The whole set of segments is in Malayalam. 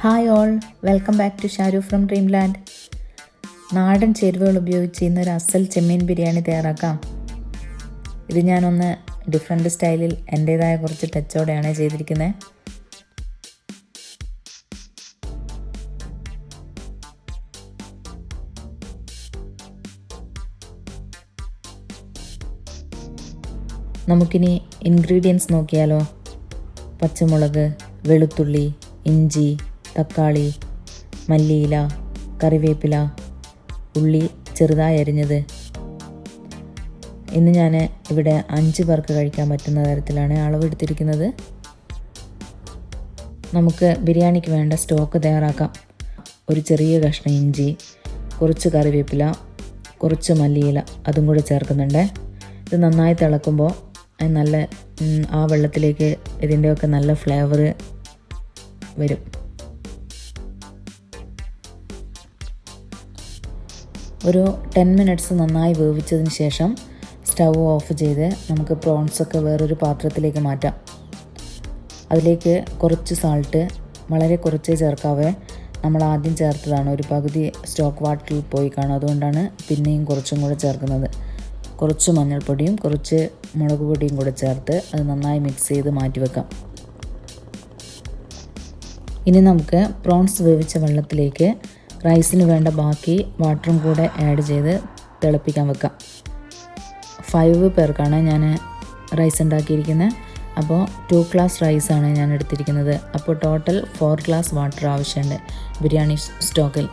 Hi all, welcome back to Sharu from dreamland. നാടൻ ചേരുവകൾ ഉപയോഗിച്ച് ഇന്നൊരു അസൽ ചെമ്മീൻ ബിരിയാണി തയ്യാറാക്കാം. ഇത് ഞാനൊന്ന് ഡിഫറെൻറ്റ് സ്റ്റൈലിൽ എൻ്റേതായ കുറച്ച് ടച്ചോടെയാണ് ചെയ്തിരിക്കുന്നത്. നമുക്കിനി ഇൻഗ്രീഡിയൻസ് നോക്കിയാലോ. പച്ചമുളക്, വെളുത്തുള്ളി, ഇഞ്ചി, തക്കാളി, മല്ലിയില, കറിവേപ്പില, ഉള്ളി ചെറുതായി അരിഞ്ഞത്. ഇന്ന് ഞാൻ ഇവിടെ 5 പേർക്ക് കഴിക്കാൻ പറ്റുന്ന തരത്തിലാണ് അളവെടുത്തിരിക്കുന്നത്. നമുക്ക് ബിരിയാണിക്ക് വേണ്ട സ്റ്റോക്ക് തയ്യാറാക്കാം. ഒരു ചെറിയ കഷ്ണം ഇഞ്ചി, കുറച്ച് കറിവേപ്പില, കുറച്ച് മല്ലിയില അതും കൂടെ ചേർക്കുന്നുണ്ട്. ഇത് നന്നായി തിളക്കുമ്പോൾ നല്ല ആ വെള്ളത്തിലേക്ക് ഇതിൻ്റെയൊക്കെ നല്ല ഫ്ലേവർ വരും. ഒരു 10 മിനിറ്റ്സ് നന്നായി വേവിച്ചതിന് ശേഷം സ്റ്റൗ ഓഫ് ചെയ്ത് നമുക്ക് പ്രോൺസൊക്കെ വേറൊരു പാത്രത്തിലേക്ക് മാറ്റാം. അതിലേക്ക് കുറച്ച് സാൾട്ട്, വളരെ കുറച്ചേ ചേർക്കാവേ. നമ്മൾ ആദ്യം ചേർത്തതാണ്, ഒരു പകുതി സ്റ്റോക്ക് വാട്ടറിൽ പോയി കാണും, അതുകൊണ്ടാണ് പിന്നെയും കുറച്ചും കൂടെ ചേർക്കുന്നത്. കുറച്ച് മഞ്ഞൾപ്പൊടിയും കുറച്ച് മുളക് പൊടിയും കൂടെ ചേർത്ത് അത് നന്നായി മിക്സ് ചെയ്ത് മാറ്റി വെക്കാം. ഇനി നമുക്ക് പ്രോൺസ് വേവിച്ച വെള്ളത്തിലേക്ക് റൈസിന് വേണ്ട ബാക്കി വാട്ടറും കൂടെ ആഡ് ചെയ്ത് തിളപ്പിക്കാൻ വെക്കാം. 5 പേർക്കാണ് ഞാൻ റൈസ് ഉണ്ടാക്കിയിരിക്കുന്നത്. അപ്പോൾ 2 ഗ്ലാസ് റൈസാണ് ഞാൻ എടുത്തിരിക്കുന്നത്. അപ്പോൾ ടോട്ടൽ 4 ഗ്ലാസ് വാട്ടർ ആവശ്യമുണ്ട് ബിരിയാണി സ്റ്റോക്കിൽ.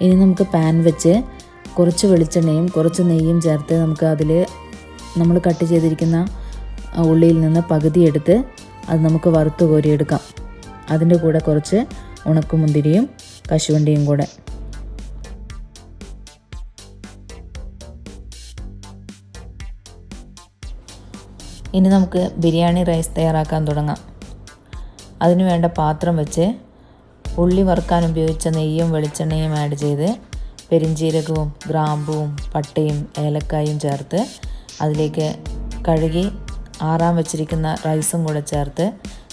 ഇനി നമുക്ക് പാൻ വെച്ച് കുറച്ച് വെളിച്ചെണ്ണയും കുറച്ച് നെയ്യും ചേർത്ത് നമുക്ക് അതിൽ നമ്മൾ കട്ട് ചെയ്തിരിക്കുന്ന ഉള്ളിയിൽ നിന്ന് പകുതി എടുത്ത് അത് നമുക്ക് വറുത്ത് കോരിയെടുക്കാം. അതിൻ്റെ കൂടെ കുറച്ച് ഉണക്കമുന്തിരിയും കശുവണ്ടിയും കൂടെ. ഇനി നമുക്ക് ബിരിയാണി റൈസ് തയ്യാറാക്കാൻ തുടങ്ങാം. അതിനു വേണ്ട പാത്രം വെച്ച് ഉള്ളി വറുക്കാൻ ഉപയോഗിച്ച നെയ്യും വെളിച്ചെണ്ണയും ആഡ് ചെയ്ത് പെരിഞ്ജീരകവും ഗ്രാമ്പുവും പട്ടയും ഏലക്കായും ചേർത്ത് അതിലേക്ക് കഴുകി ആറാൻ വെച്ചിരിക്കുന്ന റൈസും കൂടെ ചേർത്ത്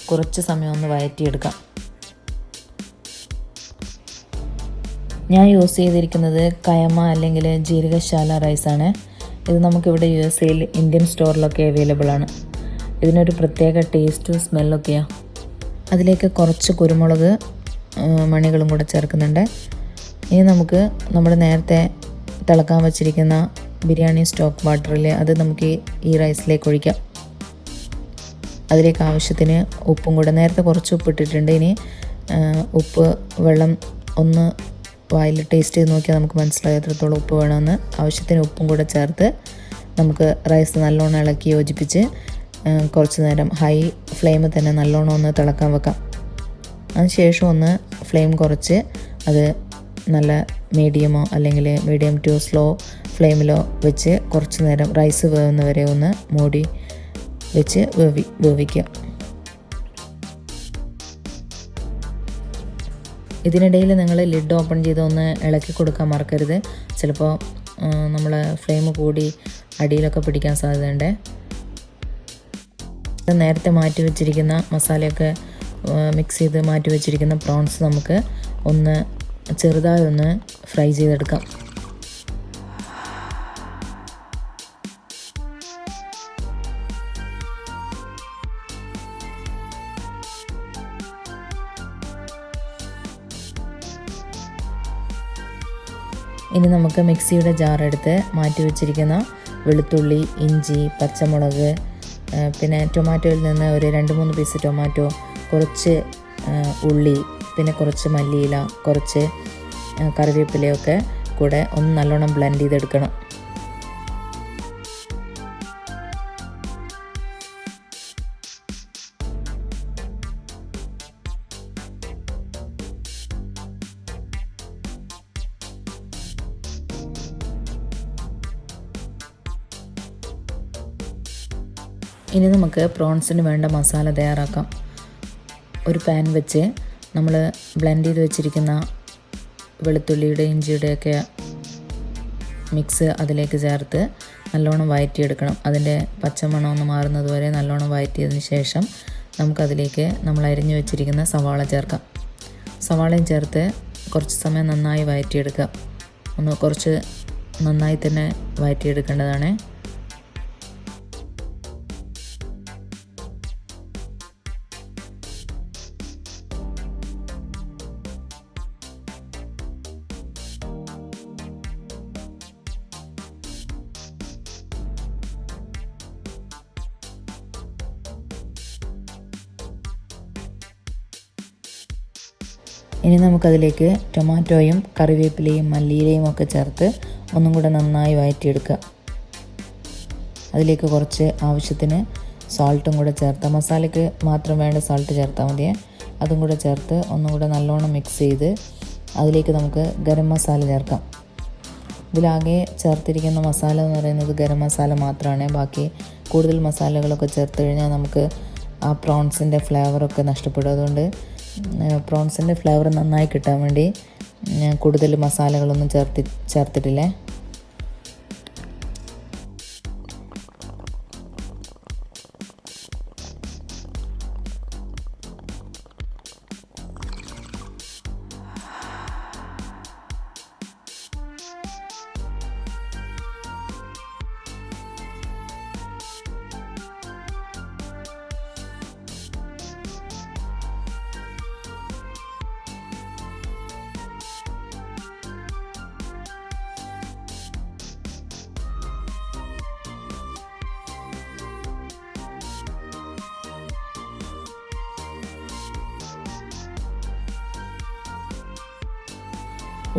കുറച്ച് സമയം ഒന്ന് വഴറ്റിയെടുക്കാം. ഞാൻ യൂസ് ചെയ്തിരിക്കുന്നത് കയമ അല്ലെങ്കിൽ ജീരകശാല റൈസാണ്. ഇത് നമുക്കിവിടെ USA ഇന്ത്യൻ സ്റ്റോറിലൊക്കെ അവൈലബിൾ ആണ്. ഇതിനൊരു പ്രത്യേക ടേസ്റ്റും സ്മെല്ലൊക്കെയാണ്. അതിലേക്ക് കുറച്ച് കുരുമുളക് മണികളും കൂടെ ചേർക്കുന്നുണ്ട്. ഇനി നമുക്ക് നമ്മൾ നേരത്തെ തിളക്കാൻ വച്ചിരിക്കുന്ന ബിരിയാണി സ്റ്റോക്ക് വാട്ടറിൽ അത് നമുക്ക് ഈ റൈസിലേക്ക് ഒഴിക്കാം. അതിലേക്ക് ആവശ്യത്തിന് ഉപ്പും കൂടെ, നേരത്തെ കുറച്ച് ഉപ്പ് ഇട്ടിട്ടുണ്ട്. ഇനി ഉപ്പ് വെള്ളം ഒന്ന് വായിൽ ടേസ്റ്റ് ചെയ്ത് നോക്കിയാൽ നമുക്ക് മനസ്സിലായി എത്രത്തോളം ഉപ്പ് വേണമെന്ന്. ആവശ്യത്തിന് ഉപ്പും കൂടെ ചേർത്ത് നമുക്ക് റൈസ് നല്ലോണം ഇളക്കി യോജിപ്പിച്ച് കുറച്ച് നേരം ഹൈ ഫ്ലെയിമിൽ തന്നെ നല്ലോണം ഒന്ന് തിളക്കാൻ വെക്കാം. അതിനുശേഷം ഒന്ന് ഫ്ലെയിം കുറച്ച് അത് നല്ല മീഡിയമോ അല്ലെങ്കിൽ മീഡിയം ടു സ്ലോ ഫ്ലെയിമിലോ വെച്ച് കുറച്ച് നേരം റൈസ് വേവുന്നവരെ ഒന്ന് മൂടി വെച്ച് വേവിക്കുക. ഇതിനിടയിൽ നിങ്ങൾ ലിഡ് ഓപ്പൺ ചെയ്ത് ഒന്ന് ഇളക്കി കൊടുക്കാൻ മറക്കരുത്. ചിലപ്പോൾ നമ്മൾ ഫ്ലെയിം കൂടി അടിയിലൊക്കെ പിടിക്കാൻ സാധ്യതയുണ്ട്. നേരത്തെ മാറ്റി വെച്ചിരിക്കുന്ന മസാലയൊക്കെ മിക്സ് ചെയ്ത് മാറ്റി വെച്ചിരിക്കുന്ന പ്രോൺസ് നമുക്ക് ഒന്ന് ചെറുതായി ഒന്ന് ഫ്രൈ ചെയ്തെടുക്കാം. ഇനി നമുക്ക് മിക്സിയുടെ ജാർ എടുത്ത് മാറ്റി വെച്ചിരിക്കുന്ന വെളുത്തുള്ളി, ഇഞ്ചി, പച്ചമുളക്, പിന്നെ ടൊമാറ്റോയിൽ നിന്ന് ഒരു 2-3 പീസ് ടൊമാറ്റോ, കുറച്ച് ഉള്ളി, പിന്നെ കുറച്ച് മല്ലിയില, കുറച്ച് കറിവേപ്പിലയൊക്കെ കൂടെ ഒന്ന് നല്ലോണം ബ്ലെൻഡ് ചെയ്തെടുക്കണം. ഇനി നമുക്ക് പ്രോൺസിന് വേണ്ട മസാല തയ്യാറാക്കാം. ഒരു പാൻ വെച്ച് നമ്മൾ ബ്ലെൻഡ് ചെയ്ത് വെച്ചിരിക്കുന്ന വെളുത്തുള്ളിയുടെ ഇഞ്ചിയുടെയൊക്കെ മിക്സ് അതിലേക്ക് ചേർത്ത് നല്ലോണം വഴറ്റിയെടുക്കണം. അതിൻ്റെ പച്ചമണം ഒന്ന് മാറുന്നത് വരെ നല്ലോണം വഴറ്റിയതിന് ശേഷം നമുക്കതിലേക്ക് നമ്മൾ അരിഞ്ഞു വെച്ചിരിക്കുന്ന സവാള ചേർക്കാം. സവാളയും ചേർത്ത് കുറച്ച് സമയം നന്നായി വഴറ്റിയെടുക്കുക. കുറച്ച് നന്നായി തന്നെ വഴറ്റിയെടുക്കേണ്ടതാണ്. ഇനി നമുക്കതിലേക്ക് ടൊമാറ്റോയും കറിവേപ്പിലയും മല്ലിയിലയും ഒക്കെ ചേർത്ത് ഒന്നും കൂടെ നന്നായി വഴറ്റിയെടുക്കുക. അതിലേക്ക് കുറച്ച് ആവശ്യത്തിന് സോൾട്ടും കൂടെ ചേർത്ത്, മസാലയ്ക്ക് മാത്രം വേണ്ട സോൾട്ട് ചേർത്താൽ മതിയേ. അതും കൂടെ ചേർത്ത് ഒന്നും കൂടെ നല്ലോണം മിക്സ് ചെയ്ത് അതിലേക്ക് നമുക്ക് ഗരം മസാല ചേർക്കാം. ഇതിലാകെ ചേർത്തിരിക്കുന്ന മസാല എന്ന് പറയുന്നത് ഗരം മസാല മാത്രമാണ്. ബാക്കി കൂടുതൽ മസാലകളൊക്കെ ചേർത്ത് കഴിഞ്ഞാൽ നമുക്ക് ആ പ്രോൺസിൻ്റെ ഫ്ലേവറൊക്കെ നഷ്ടപ്പെടും. അതുകൊണ്ട് പ്രോൺസിൻ്റെ ഫ്ലേവർ നന്നായി കിട്ടാൻ വേണ്ടി ഞാൻ കൂടുതൽ മസാലകളൊന്നും ചേർത്തിട്ടില്ലേ.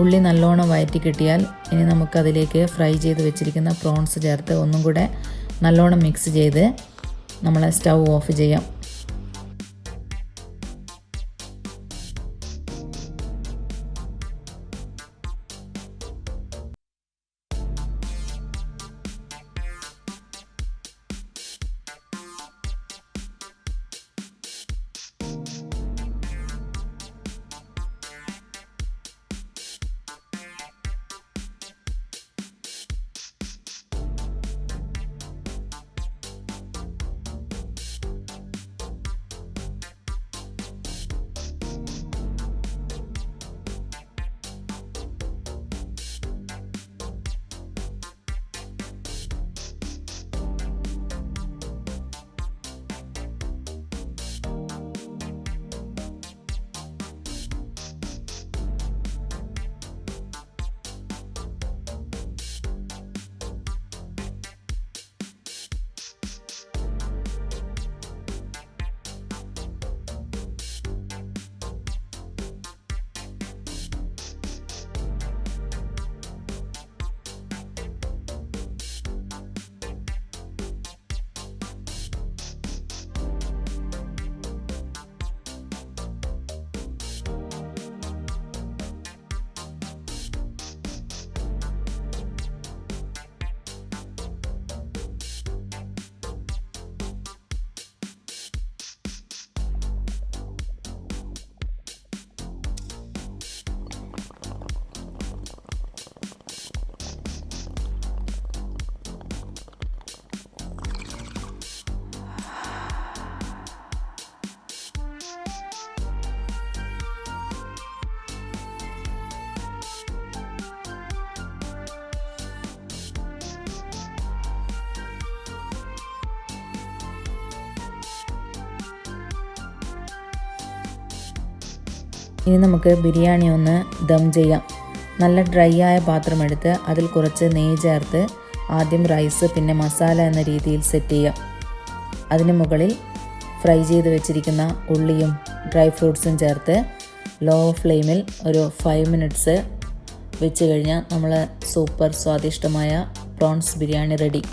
ഉള്ളി നല്ലോണം വഴറ്റി കിട്ടിയാൽ ഇനി നമുക്കതിലേക്ക് ഫ്രൈ ചെയ്ത് വെച്ചിരിക്കുന്ന പ്രോൺസ് ചേർത്ത് ഒന്നും കൂടെ നല്ലോണം മിക്സ് ചെയ്ത് നമ്മളെ സ്റ്റൗ ഓഫ് ചെയ്യാം. ഇനി നമുക്ക് ബിരിയാണി ഒന്ന് ദം ചെയ്യാം. നല്ല ഡ്രൈ ആയ പാത്രം എടുത്ത് അതിൽ കുറച്ച് നെയ്യ് ചേർത്ത് ആദ്യം റൈസ് പിന്നെ മസാല എന്ന രീതിയിൽ സെറ്റ് ചെയ്യാം. അതിന് മുകളിൽ ഫ്രൈ ചെയ്ത് വെച്ചിരിക്കുന്ന ഉള്ളിയും ഡ്രൈ ഫ്രൂട്ട്സും ചേർത്ത് ലോ ഫ്ലെയിമിൽ ഒരു 5 മിനിറ്റ്സ് വെച്ച് കഴിഞ്ഞാൽ നമ്മൾ സൂപ്പർ സ്വാദിഷ്ടമായ പ്രോൺസ് ബിരിയാണി റെഡി.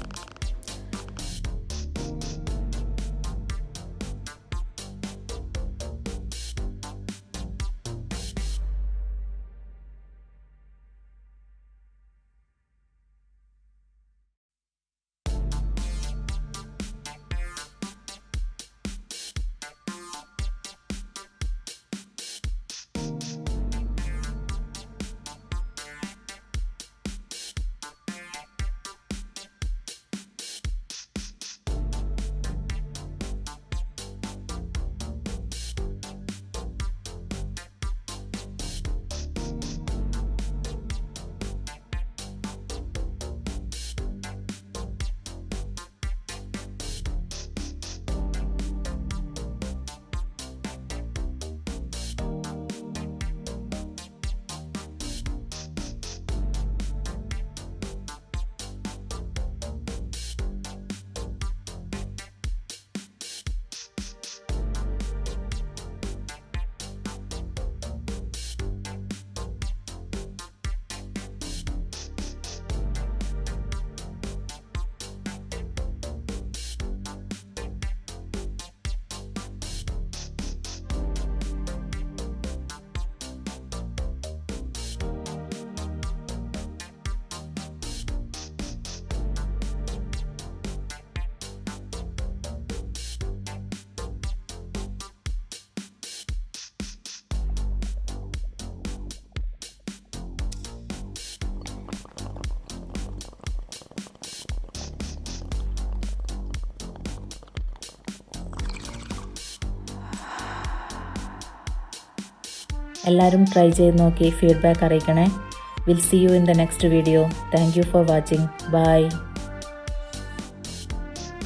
എല്ലാവരും ട്രൈ ചെയ്ത് നോക്കി ഫീഡ്ബാക്ക് അറിയിക്കണേ. Will see you in the next video. Thank you for watching. By.